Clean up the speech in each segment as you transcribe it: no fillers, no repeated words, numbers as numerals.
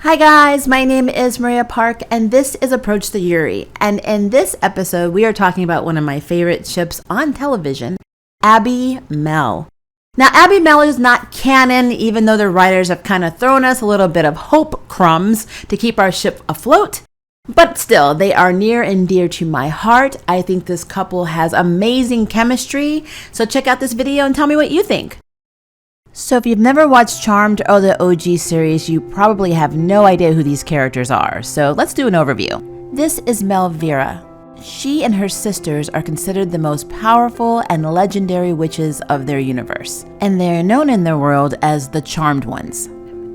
Hi guys, my name is Maria Park and this is Approach the Yuri. And in this episode, we are talking about one of my favorite ships on television, Abimel. Now, Abimel is not canon, even though the writers have kind of thrown us a little bit of hope crumbs to keep our ship afloat. But still, they are near and dear to my heart. I think this couple has amazing chemistry. So check out this video and tell me what you think. So if you've never watched Charmed or the OG series, you probably have no idea who these characters are. So let's do an overview. This is Melvira. She and her sisters are considered the most powerful and legendary witches of their universe. And they are known in their world as the Charmed Ones.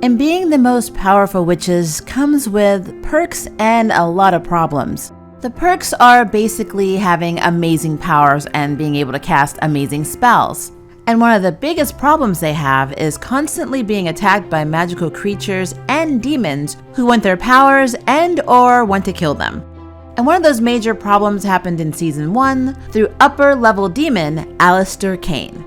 And being the most powerful witches comes with perks and a lot of problems. The perks are basically having amazing powers and being able to cast amazing spells. And one of the biggest problems they have is constantly being attacked by magical creatures and demons who want their powers and or want to kill them. And one of those major problems happened in season 1 through upper level demon Alistair Kane.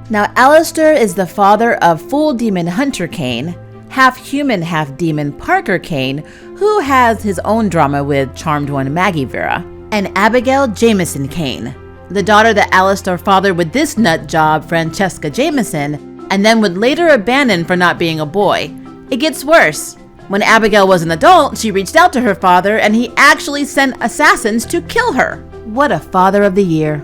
Now Alistair is the father of full demon Hunter Kane, half human, half demon Parker Kane, who has his own drama with Charmed One Maggie Vera, and Abigail Jameson Kane, the daughter that Alistair fathered with this nut job, Francesca Jameson, and then would later abandon for not being a boy. It gets worse. When Abigail was an adult, she reached out to her father and he actually sent assassins to kill her. What a father of the year.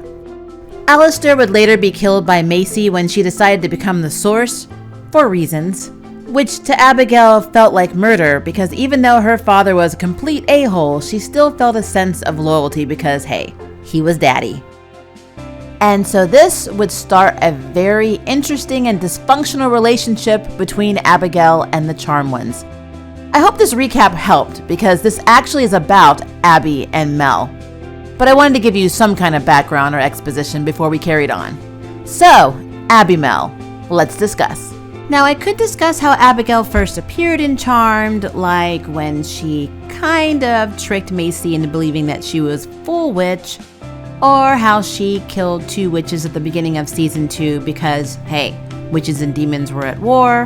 Alistair would later be killed by Macy when she decided to become the source, for reasons, which to Abigail felt like murder because even though her father was a complete a-hole, she still felt a sense of loyalty because, hey, he was daddy. And so this would start a very interesting and dysfunctional relationship between Abigail and the Charmed Ones. I hope this recap helped because this actually is about Abby and Mel. But I wanted to give you some kind of background or exposition before we carried on. So, Abimel, let's discuss. Now I could discuss how Abigail first appeared in Charmed, like when she kind of tricked Macy into believing that she was full witch, or how she killed 2 witches at the beginning of season 2 because, hey, witches and demons were at war,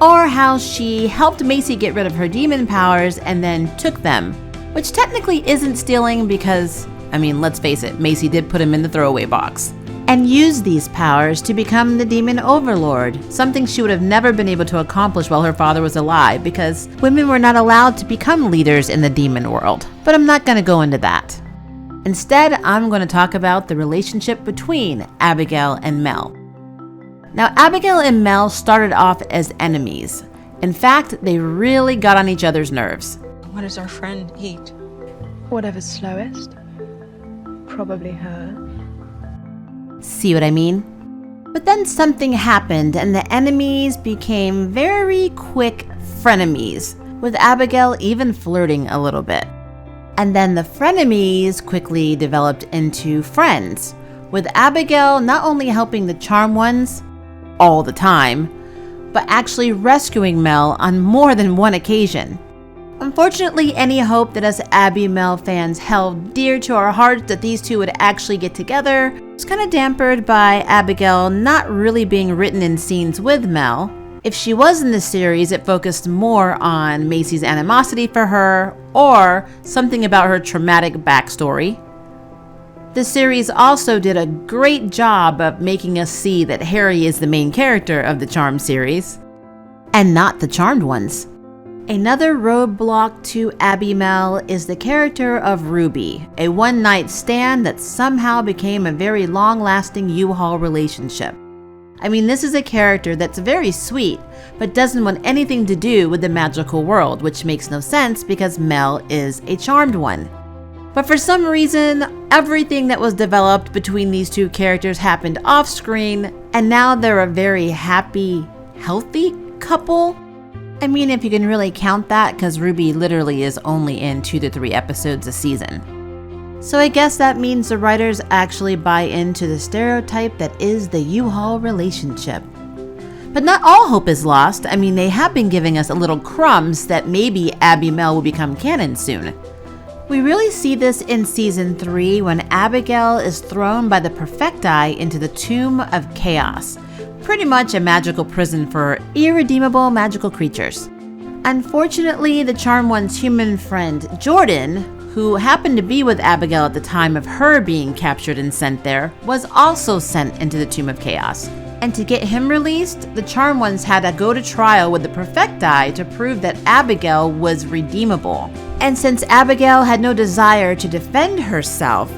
or how she helped Macy get rid of her demon powers and then took them, which technically isn't stealing because, let's face it, Macy did put him in the throwaway box, and used these powers to become the demon overlord, something she would have never been able to accomplish while her father was alive because women were not allowed to become leaders in the demon world. But I'm not going to go into that. Instead, I'm going to talk about the relationship between Abigail and Mel. Now, Abigail and Mel started off as enemies. In fact, they really got on each other's nerves. What does our friend eat? Whatever's slowest. Probably her. See what I mean? But then something happened and the enemies became very quick frenemies, with Abigail even flirting a little bit. And then the frenemies quickly developed into friends, with Abigail not only helping the Charmed Ones all the time, but actually rescuing Mel on more than one occasion. Unfortunately, any hope that us Abimel fans held dear to our hearts that these two would actually get together was kind of dampened by Abigail not really being written in scenes with Mel. If she was in the series, it focused more on Macy's animosity for her or something about her traumatic backstory. The series also did a great job of making us see that Harry is the main character of the Charmed series, and not the Charmed Ones. Another roadblock to Abimel is the character of Ruby, a one-night stand that somehow became a very long-lasting U-Haul relationship. This is a character that's very sweet, but doesn't want anything to do with the magical world, which makes no sense because Mel is a Charmed One. But for some reason, everything that was developed between these two characters happened off-screen, and now they're a very happy, healthy couple. If you can really count that, because Ruby literally is only in 2 to 3 episodes a season. So I guess that means the writers actually buy into the stereotype that is the U-Haul relationship. But not all hope is lost. They have been giving us a little crumbs that maybe Abimel will become canon soon. We really see this in season 3 when Abigail is thrown by the Perfecti into the Tomb of Chaos, pretty much a magical prison for irredeemable magical creatures. Unfortunately, the Charmed One's human friend, Jordan, who happened to be with Abigail at the time of her being captured and sent there, was also sent into the Tomb of Chaos. And to get him released, the Charmed Ones had to go to trial with the Perfecti to prove that Abigail was redeemable. And since Abigail had no desire to defend herself,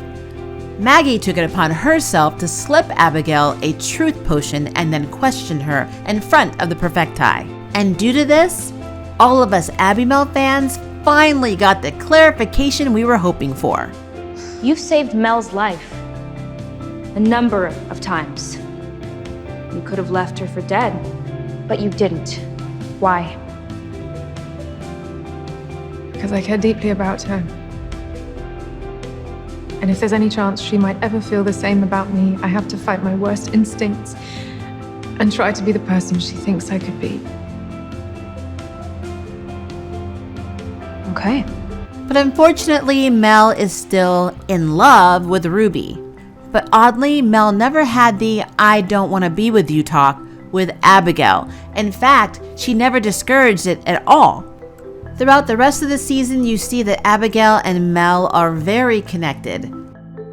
Maggie took it upon herself to slip Abigail a truth potion and then question her in front of the Perfecti. And due to this, all of us Abimel fans finally got the clarification we were hoping for. You've saved Mel's life a number of times. You could have left her for dead, but you didn't. Why? Because I care deeply about her. And if there's any chance she might ever feel the same about me, I have to fight my worst instincts and try to be the person she thinks I could be. Okay. But unfortunately, Mel is still in love with Ruby. But oddly, Mel never had the "I don't want to be with you" talk with Abigail. In fact, she never discouraged it at all. Throughout the rest of the season, you see that Abigail and Mel are very connected.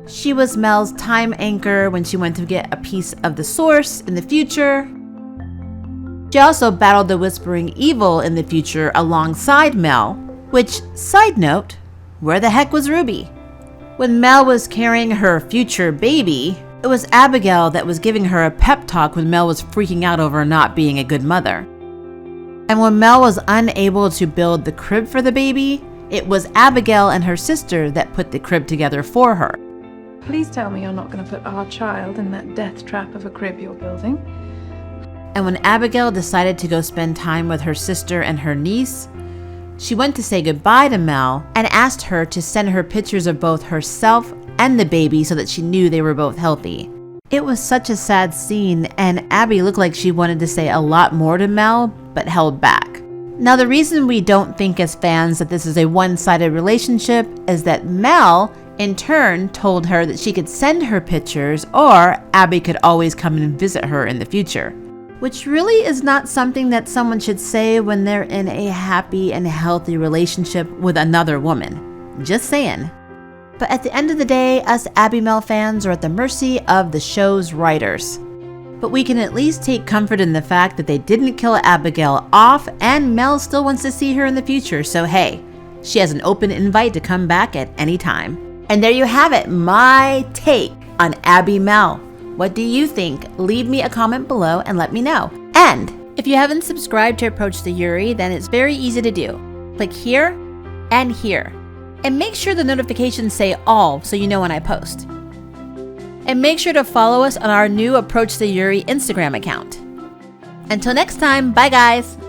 She was Mel's time anchor when she went to get a piece of the source in the future. She also battled the Whispering Evil in the future alongside Mel, which, side note, where the heck was Ruby? When Mel was carrying her future baby, it was Abigail that was giving her a pep talk when Mel was freaking out over not being a good mother. And when Mel was unable to build the crib for the baby, it was Abigail and her sister that put the crib together for her. Please tell me you're not going to put our child in that death trap of a crib you're building. And when Abigail decided to go spend time with her sister and her niece, she went to say goodbye to Mel and asked her to send her pictures of both herself and the baby so that she knew they were both healthy. It was such a sad scene, and Abby looked like she wanted to say a lot more to Mel, but held back. Now, the reason we don't think as fans that this is a one-sided relationship is that Mel, in turn, told her that she could send her pictures or Abby could always come and visit her in the future. Which really is not something that someone should say when they're in a happy and healthy relationship with another woman. Just saying. But at the end of the day, us Abimel fans are at the mercy of the show's writers. But we can at least take comfort in the fact that they didn't kill Abigail off, and Mel still wants to see her in the future, so hey, she has an open invite to come back at any time. And there you have it, my take on Abimel. What do you think? Leave me a comment below and let me know. And if you haven't subscribed to Approach the Yuri, then it's very easy to do. Click here and here. And make sure the notifications say all so you know when I post. And make sure to follow us on our new Approach the Yuri Instagram account. Until next time, bye guys!